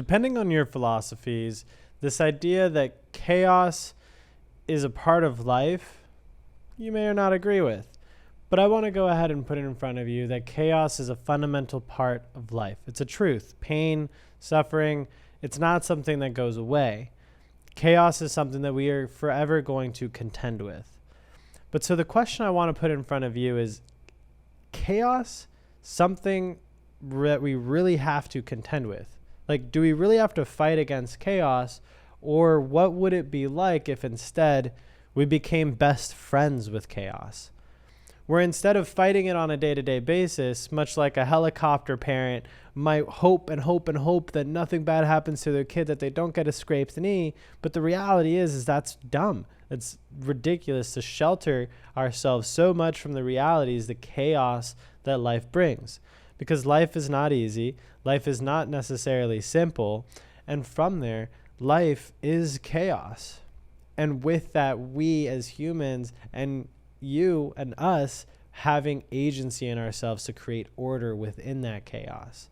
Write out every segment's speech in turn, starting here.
Depending on your philosophies, this idea that chaos is a part of life, you may or not agree with. But I want to go ahead and put it in front of you that chaos is a fundamental part of life. It's a truth. Pain, suffering, it's not something that goes away. Chaos is something that we are forever going to contend with. But so the question I want to put in front of you is chaos something that we really have to contend with? Like, do we really have to fight against chaos, or what would it be like if instead we became best friends with chaos? Where instead of fighting it on a day-to-day basis, much like a helicopter parent might hope and hope and hope that nothing bad happens to their kid, that they don't get a scraped knee, but the reality is that's dumb. It's ridiculous to shelter ourselves so much from the realities, the chaos that life brings. Because life is not easy, life is not necessarily simple, and from there, life is chaos. And with that, we as humans and you and us having agency in ourselves to create order within that chaos.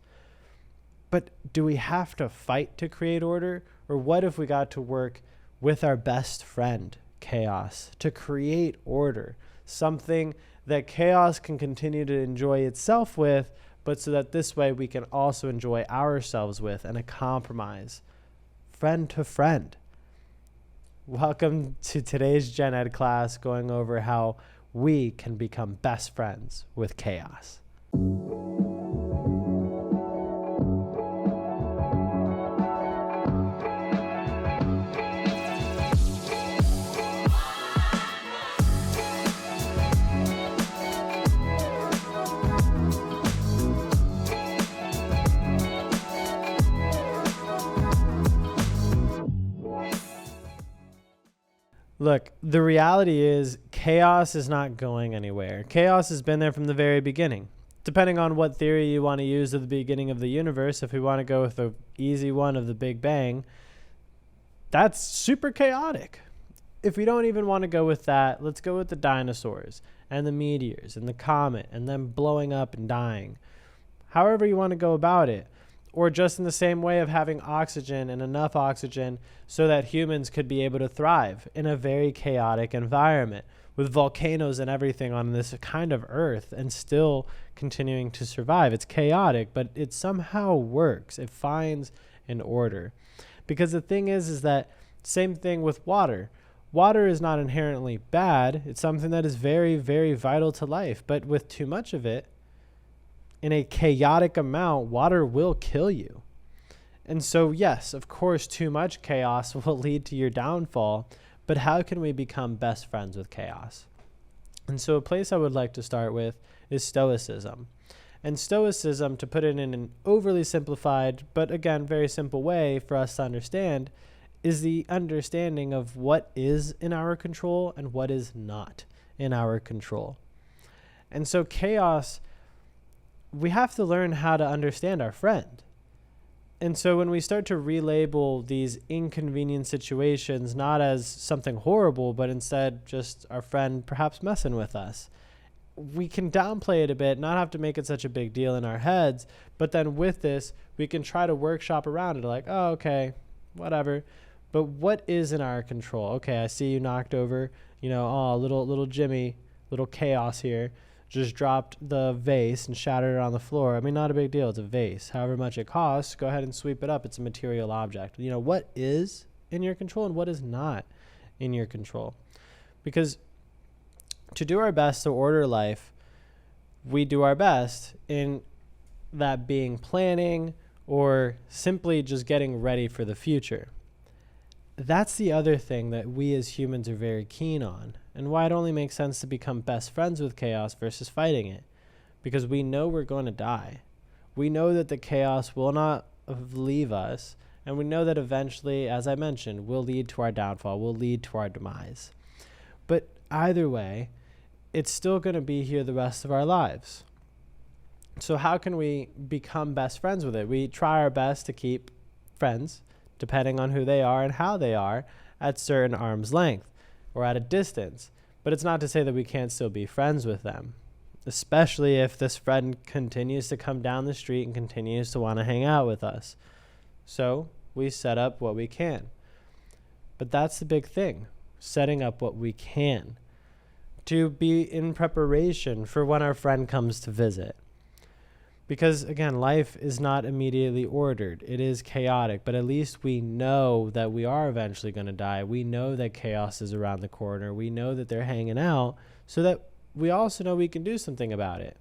But do we have to fight to create order? Or what if we got to work with our best friend, chaos, to create order? Something that chaos can continue to enjoy itself with, but so that this way we can also enjoy ourselves with, and a compromise. Friend to friend. Welcome to today's Gen Ed class, going over how we can become best friends with chaos. Look, the reality is chaos is not going anywhere. Chaos has been there from the very beginning. Depending on what theory you want to use at the beginning of the universe, if we want to go with the easy one of the Big Bang, that's super chaotic. If we don't even want to go with that, let's go with the dinosaurs and the meteors and the comet and them blowing up and dying. However you want to go about it. Or just in the same way of having oxygen and enough oxygen so that humans could be able to thrive in a very chaotic environment with volcanoes and everything on this kind of earth and still continuing to survive. It's chaotic, but it somehow works. It finds an order. Because the thing is that same thing with water. Water is not inherently bad. It's something that is very, very vital to life. But with too much of it, in a chaotic amount, water will kill you. And so, yes, of course, too much chaos will lead to your downfall, but how can we become best friends with chaos? And so a place I would like to start with is Stoicism. And Stoicism, to put it in an overly simplified, but again, very simple way for us to understand, is the understanding of what is in our control and what is not in our control. And so chaos, we have to learn how to understand our friend. And so when we start to relabel these inconvenient situations not as something horrible, but instead just our friend perhaps messing with us, we can downplay it a bit, not have to make it such a big deal in our heads. But then with this, we can try to workshop around it, like, oh, okay, whatever. But what is in our control? Okay, I see you knocked over, oh, little Jimmy, little chaos here, just dropped the vase and shattered it on the floor. I mean, not a big deal. It's a vase. However much it costs, go ahead and sweep it up. It's a material object. What is in your control and what is not in your control? Because to do our best to order life, we do our best in that being planning or simply just getting ready for the future. That's the other thing that we as humans are very keen on, and why it only makes sense to become best friends with chaos versus fighting it. Because we know we're going to die. We know that the chaos will not leave us, and we know that eventually, as I mentioned, will lead to our downfall, will lead to our demise. But either way, it's still going to be here the rest of our lives. So how can we become best friends with it? We try our best to keep friends, depending on who they are and how they are, at certain arm's length or at a distance. But it's not to say that we can't still be friends with them, especially if this friend continues to come down the street and continues to want to hang out with us. So we set up what we can. But that's the big thing, setting up what we can to be in preparation for when our friend comes to visit. Because again, life is not immediately ordered. It is chaotic, but at least we know that we are eventually going to die. We know that chaos is around the corner. We know that they're hanging out, so that we also know we can do something about it.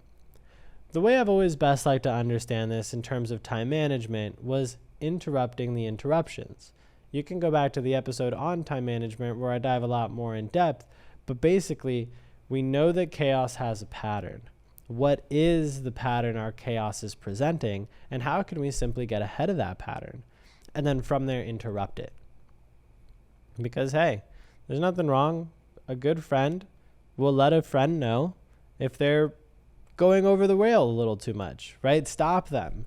The way I've always best liked to understand this in terms of time management was interrupting the interruptions. You can go back to the episode on time management where I dive a lot more in depth, but basically, we know that chaos has a pattern. What is the pattern our chaos is presenting, and how can we simply get ahead of that pattern? And then from there, interrupt it. Because, hey, there's nothing wrong. A good friend will let a friend know if they're going over the rail a little too much, right? Stop them.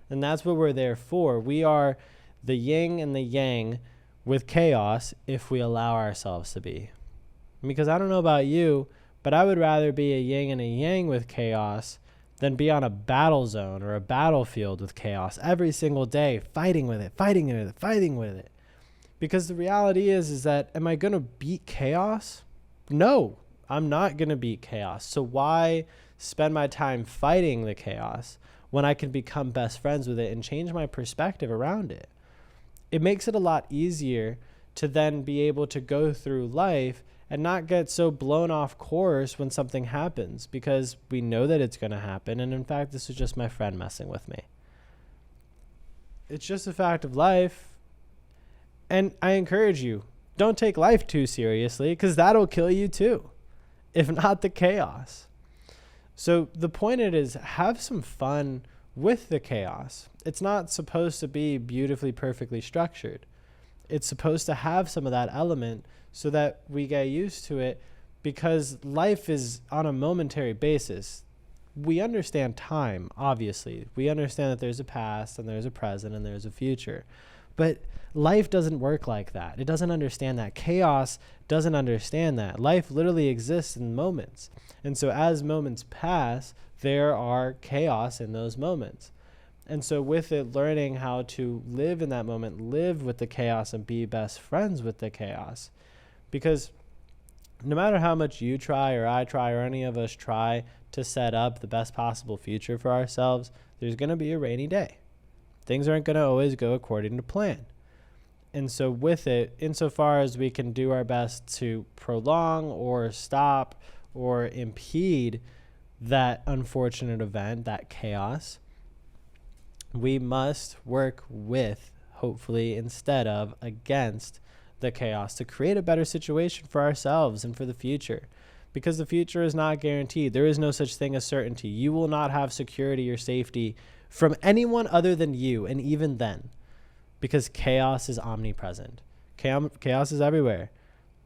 And that's what we're there for. We are the yin and the yang with chaos if we allow ourselves to be. Because I don't know about you, but I would rather be a yin and a yang with chaos than be on a battle zone or a battlefield with chaos every single day, fighting with it. Because the reality is that, am I going to beat chaos? No, I'm not going to beat chaos. So why spend my time fighting the chaos when I can become best friends with it and change my perspective around it? It makes it a lot easier to then be able to go through life and not get so blown off course when something happens, because we know that it's going to happen. And in fact, this is just my friend messing with me. It's just a fact of life. And I encourage you, don't take life too seriously, because that'll kill you too, if not the chaos. So the point is, have some fun with the chaos. It's not supposed to be beautifully, perfectly structured. It's supposed to have some of that element so that we get used to it, because life is on a momentary basis. We understand time, obviously. We understand that there's a past and there's a present and there's a future. But life doesn't work like that. It doesn't understand that. Chaos doesn't understand that. Life literally exists in moments. And so as moments pass, there are chaos in those moments. And so with it, learning how to live in that moment, live with the chaos and be best friends with the chaos. Because no matter how much you try or I try or any of us try to set up the best possible future for ourselves, there's going to be a rainy day. Things aren't going to always go according to plan. And so with it, insofar as we can do our best to prolong or stop or impede that unfortunate event, that chaos, we must work with, hopefully, instead of against the chaos to create a better situation for ourselves and for the future. Because the future is not guaranteed. There is no such thing as certainty. You will not have security or safety from anyone other than you, and even then, because chaos is omnipresent. Chaos is everywhere.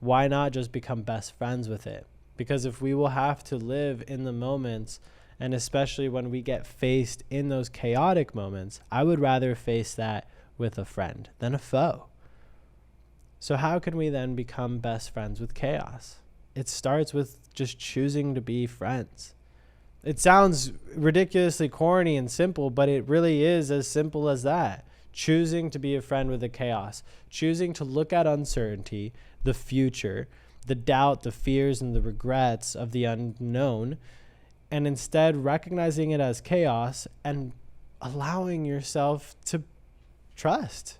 Why not just become best friends with it? Because if we will have to live in the moments, and especially when we get faced in those chaotic moments, I would rather face that with a friend than a foe. So how can we then become best friends with chaos? It starts with just choosing to be friends. It sounds ridiculously corny and simple, but it really is as simple as that. Choosing to be a friend with the chaos. Choosing to look at uncertainty, the future, the doubt, the fears, and the regrets of the unknown, and instead recognizing it as chaos and allowing yourself to trust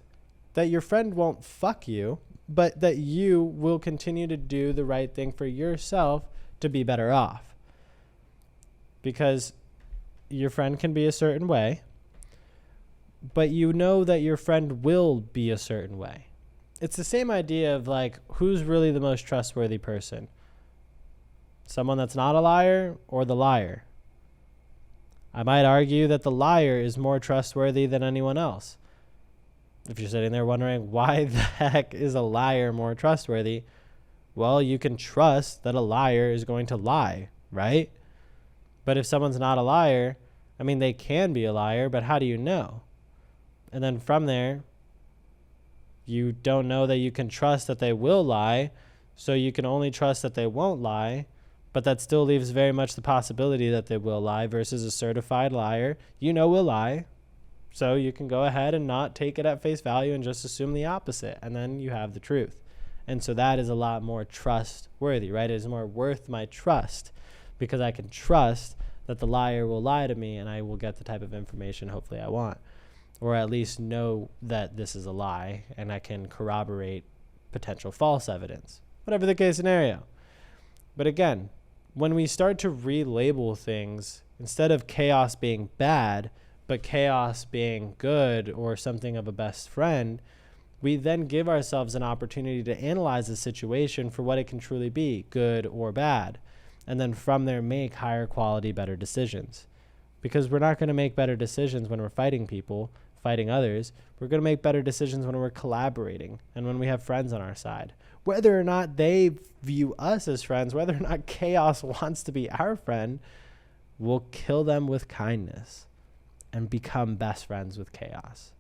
that your friend won't fuck you, but that you will continue to do the right thing for yourself to be better off. Because your friend can be a certain way, but you know that your friend will be a certain way. It's the same idea of like, who's really the most trustworthy person? Someone that's not a liar or the liar? I might argue that the liar is more trustworthy than anyone else. If you're sitting there wondering why the heck is a liar more trustworthy, well, you can trust that a liar is going to lie, right? But if someone's not a liar, I mean, they can be a liar, but how do you know? And then from there, you don't know that you can trust that they will lie, so you can only trust that they won't lie, but that still leaves very much the possibility that they will lie versus a certified liar. You know will lie, So you can go ahead and not take it at face value and just assume the opposite, and then you have the truth. And so that is a lot more trustworthy, right? It is more worth my trust, because I can trust that the liar will lie to me and I will get the type of information hopefully I want, or at least know that this is a lie and I can corroborate potential false evidence, whatever the case scenario. But again, when we start to relabel things, instead of chaos being bad, but chaos being good or something of a best friend, we then give ourselves an opportunity to analyze the situation for what it can truly be, good or bad, and then from there make higher quality, better decisions. Because we're not going to make better decisions when we're fighting people, fighting others. We're going to make better decisions when we're collaborating and when we have friends on our side. Whether or not they view us as friends, whether or not chaos wants to be our friend, we'll kill them with kindness and become best friends with chaos.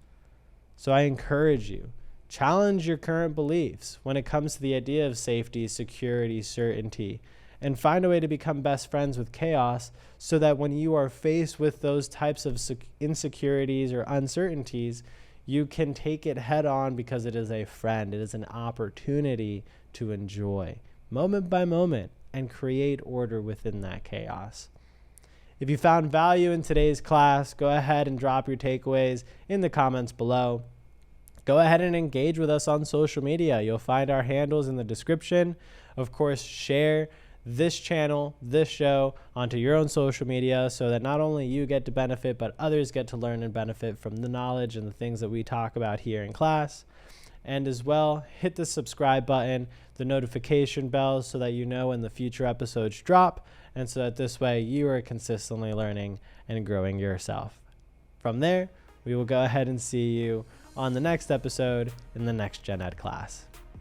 So I encourage you, challenge your current beliefs when it comes to the idea of safety, security, certainty, and find a way to become best friends with chaos, so that when you are faced with those types of insecurities or uncertainties, you can take it head on, because it is a friend. It is an opportunity to enjoy moment by moment and create order within that chaos. If you found value in today's class, go ahead and drop your takeaways in the comments below. Go ahead and engage with us on social media. You'll find our handles in the description. Of course, share this channel, this show, onto your own social media, so that not only you get to benefit, but others get to learn and benefit from the knowledge and the things that we talk about here in class. And as well, hit the subscribe button, the notification bell, so that you know when the future episodes drop, and so that this way you are consistently learning and growing yourself. From there, we will go ahead and see you on the next episode in the next Gen Ed class.